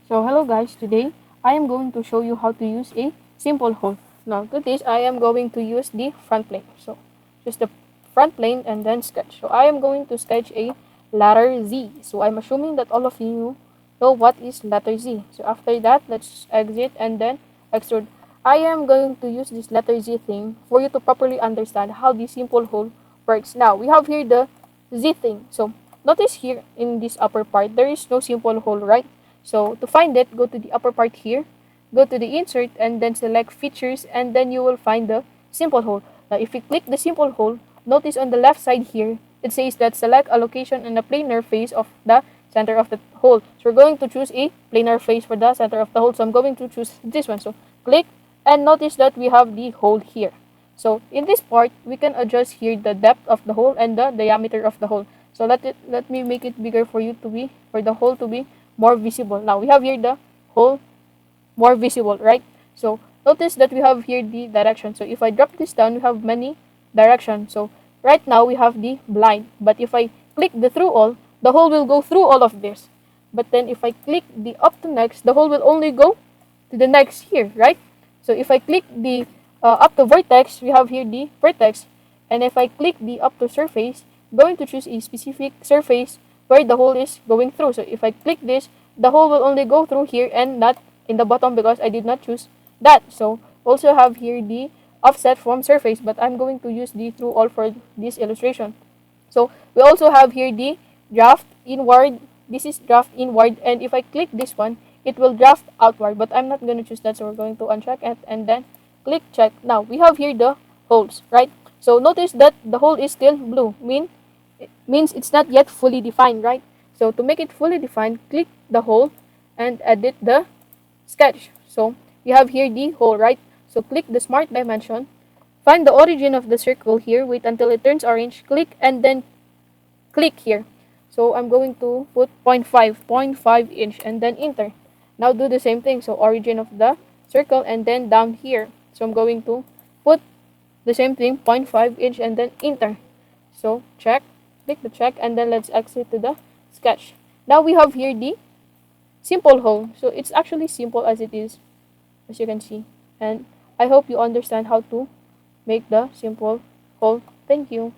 So hello guys, today I am going to show you how to use a simple hole. Now to this I am going to use the front plane. So just the front plane and then sketch. So I am going to sketch a letter Z. So I'm assuming that all of you know what is letter Z. So after that let's exit and then extrude. I am going to use this letter Z thing for you to properly understand how the simple hole works. Now we have here the Z thing. So notice here in this upper part there is no simple hole, right? So to find it, go to the upper part here, go to the insert and then select features and then you will find the simple hole. Now if you click the simple hole, notice on the left side here, it says that select a location and a planar face of the center of the hole. So we're going to choose a planar face for the center of the hole. So I'm going to choose this one. So click and notice that we have the hole here. So in this part, we can adjust here the depth of the hole and the diameter of the hole. So let me make it bigger for you to be for the hole to be more visible. Now we have here the hole more visible, right? So notice that we have here the direction. So if I drop this down, we have many directions. So right now we have the blind. But if I click the through all, the hole will go through all of this. But then if I click the up to next, the hole will only go to the next here, right? So if I click the up to vertex, we have here the vertex. And if I click the up to surface, I'm going to choose a specific surface where the hole is going through. So if I click this, the hole will only go through here and not in the bottom because I did not choose that. So also have here the offset from surface, but I'm going to use the through all for this illustration. So we also have here the draft inward. This is draft inward, and if I click this one, it will draft outward, but I'm not going to choose that, so we're going to uncheck it and then click check. Now we have here the holes, right? So notice that the hole is still blue, means it's not yet fully defined, right? So to make it fully defined, click the hole and edit the sketch. So we have here the hole, right? So click the smart dimension, find the origin of the circle here, wait until it turns orange, click and then click here. So I'm going to put 0.5 inch and then enter. Now do the same thing. So origin of the circle and then down here. So I'm going to put the same thing, 0.5 inch and then enter. So check, click the check and then let's exit to the sketch. Now we have here the simple hole. So it's actually simple as it is, as you can see. And I hope you understand how to make the simple hole. Thank you.